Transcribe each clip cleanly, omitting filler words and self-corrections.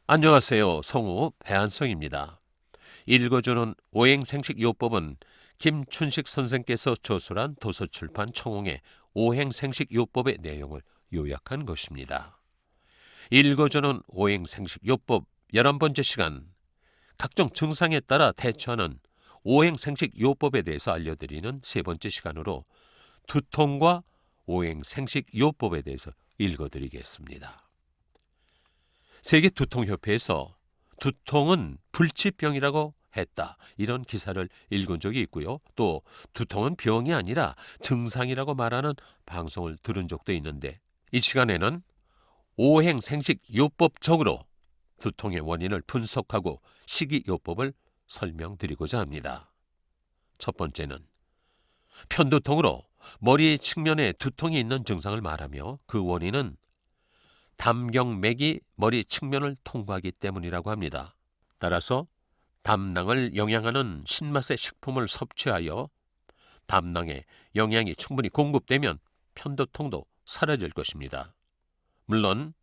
안녕하세요. 성우 배한성입니다. 읽어주는 오행생식요법은 김춘식 선생께서 저술한 도서출판 청홍의 오행생식요법의 내용을 요약한 것입니다. 읽어주는 오행생식요법 11번째 시간, 각종 증상에 따라 대처하는 오행생식요법에 대해서 알려드리는 세 번째 시간으로 두통과 오행생식요법에 대해서 읽어드리겠습니다. 세계 두통협회에서 두통은 불치병이라고 했다, 이런 기사를 읽은 적이 있고요. 또 두통은 병이 아니라 증상이라고 말하는 방송을 들은 적도 있는데, 이 시간에는 오행생식요법적으로 두통의 원인을 분석하고 식이요법을 설명드리고자 합니다. 첫 번째는 편두통으로 머리 측면에 두통이 있는 증상을 말하며, 그 원인은 담경맥이 머리 측면을 통과하기 때문이라고 합니다. 따라서 담낭을 영양하는 신맛의 식품을 섭취하여 담낭에 영양이 충분히 공급되면 편두통도 사라질 것입니다. 물론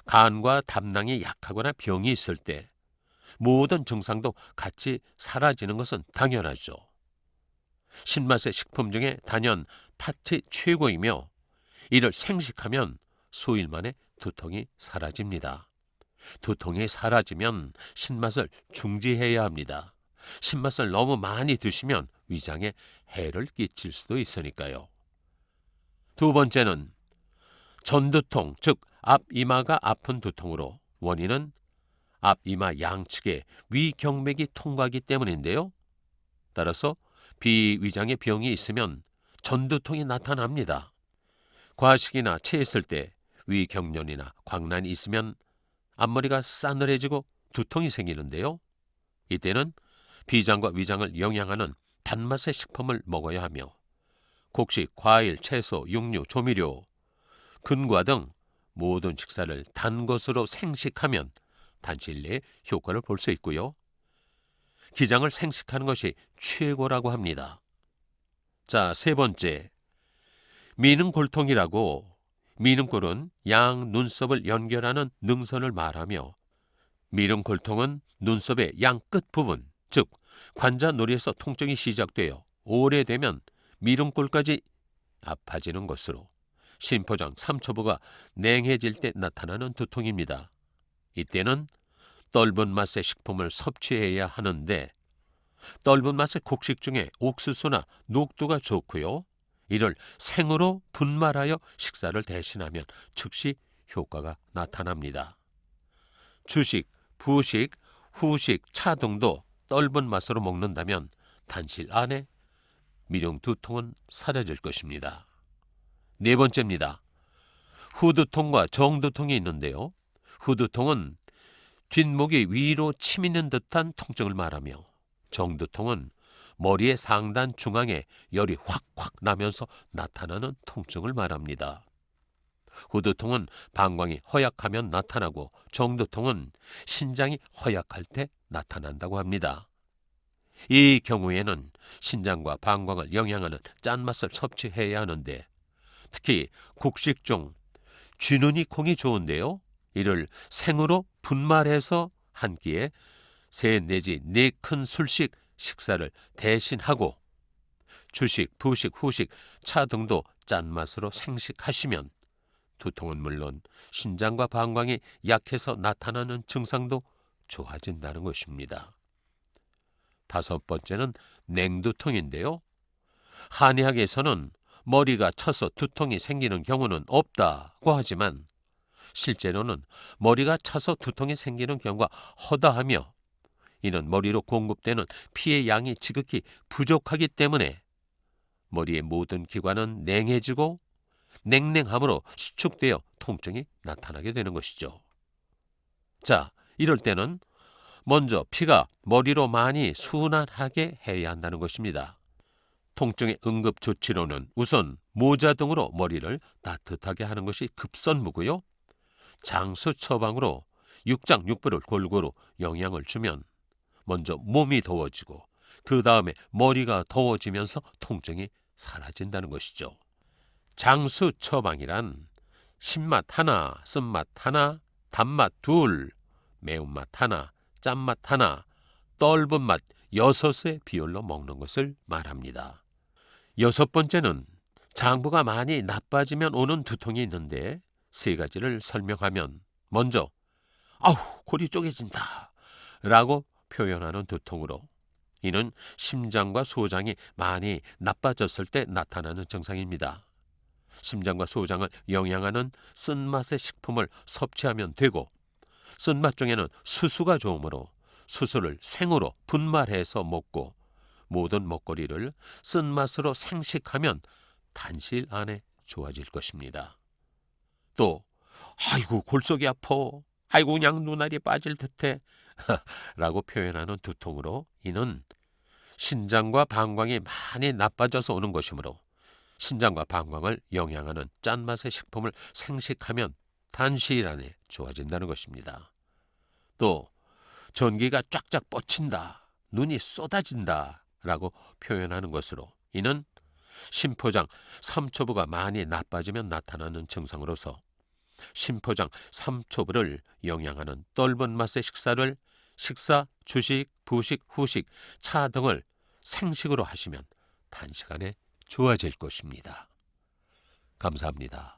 간과 담낭이 약하거나 병이 있을 때 모든 증상도 같이 사라지는 것은 당연하죠. 신맛의 식품 중에 단연 팥이 최고이며, 이를 생식하면 수일 만에 두통이 사라집니다. 두통이 사라지면 신맛을 중지해야 합니다. 신맛을 너무 많이 드시면 위장에 해를 끼칠 수도 있으니까요. 두 번째는 전두통, 즉 앞이마가 아픈 두통으로, 원인은 앞이마 양측에 위경맥이 통과하기 때문인데요. 따라서 비위장의 병이 있으면 전두통이 나타납니다. 과식이나 체했을 때 위경련이나 광란이 있으면 앞머리가 싸늘해지고 두통이 생기는데요. 이때는 비장과 위장을 영양하는 단맛의 식품을 먹어야 하며, 곡식, 과일, 채소, 육류, 조미료, 근과 등 모든 식사를 단 것으로 생식하면 단시일 내에 효과를 볼 수 있고요. 기장을 생식하는 것이 최고라고 합니다. 자, 세 번째, 미능골통이라고, 미능골은 양 눈썹을 연결하는 능선을 말하며, 미능골통은 눈썹의 양 끝부분, 즉 관자놀이에서 통증이 시작되어 오래되면 미릉골까지 아파지는 것으로, 심포장, 삼초보가 냉해질 때 나타나는 두통입니다. 이때는 떫은 맛의 식품을 섭취해야 하는데, 떫은 맛의 곡식 중에 옥수수나 녹두가 좋고요. 이를 생으로 분말하여 식사를 대신하면 즉시 효과가 나타납니다. 주식, 부식, 후식, 차 등도 떫은 맛으로 먹는다면 단실 안에 미령 두통은 사라질 것입니다. 네 번째입니다. 후두통과 정두통이 있는데요. 후두통은 뒷목이 위로 치미는 듯한 통증을 말하며, 정두통은 머리의 상단 중앙에 열이 확확 나면서 나타나는 통증을 말합니다. 후두통은 방광이 허약하면 나타나고, 정두통은 신장이 허약할 때 나타난다고 합니다. 이 경우에는 신장과 방광을 영양하는 짠맛을 섭취해야 하는데, 특히 곡식 중 쥐눈이 콩이 좋은데요. 이를 생으로 분말해서 한 끼에 3 내지 4큰 술씩 식사를 대신하고, 주식, 부식, 후식, 차 등도 짠맛으로 생식하시면 두통은 물론 신장과 방광이 약해서 나타나는 증상도 좋아진다는 것입니다. 다섯 번째는 냉두통인데요. 한의학에서는 머리가 차서 두통이 생기는 경우는 없다고 하지만, 실제로는 머리가 차서 두통이 생기는 경우가 허다하며, 이는 머리로 공급되는 피의 양이 지극히 부족하기 때문에 머리의 모든 기관은 냉해지고 냉랭함으로 수축되어 통증이 나타나게 되는 것이죠. 자, 이럴 때는 먼저 피가 머리로 많이 순환하게 해야 한다는 것입니다. 통증의 응급조치로는 우선 모자 등으로 머리를 따뜻하게 하는 것이 급선무고요. 장수 처방으로 육장육부를 골고루 영양을 주면 먼저 몸이 더워지고, 그 다음에 머리가 더워지면서 통증이 사라진다는 것이죠. 장수 처방이란 신맛 하나, 쓴맛 하나, 단맛 둘, 매운맛 하나, 짠맛 하나, 떫은 맛 6의 비율로 먹는 것을 말합니다. 6번째는 장부가 많이 나빠지면 오는 두통이 있는데 3가지를 설명하면 먼저 아우 골이 쪼개진다 라고 표현하는 두통으로 이는 심장과 소장이 많이 나빠졌을 때 나타나는 증상입니다. 심장과 소장을 영양하는 쓴맛의 식품을 섭취하면 되고 쓴맛 중에는 수수가 좋으므로 수수를 생으로 분말해서 먹고 모든 먹거리를 쓴맛으로 생식하면 단시일 안에 좋아질 것입니다. 또 아이고 골속이 아파 아이고 그냥 눈알이 빠질 듯해 라고 표현하는 두통으로 이는 신장과 방광이 많이 나빠져서 오는 것이므로 신장과 방광을 영양하는 짠맛의 식품을 생식하면 단시일 안에 좋아진다는 것입니다. 또 전기가 쫙쫙 뻗친다, 눈이 쏟아진다 라고 표현하는 것으로 이는 심포장, 삼초부가 많이 나빠지면 나타나는 증상으로서 심포장, 삼초부를 영양하는 떫은 맛의 식사를 식사, 주식, 부식, 후식, 차 등을 생식으로 하시면 단시간에 좋아질 것입니다. 감사합니다.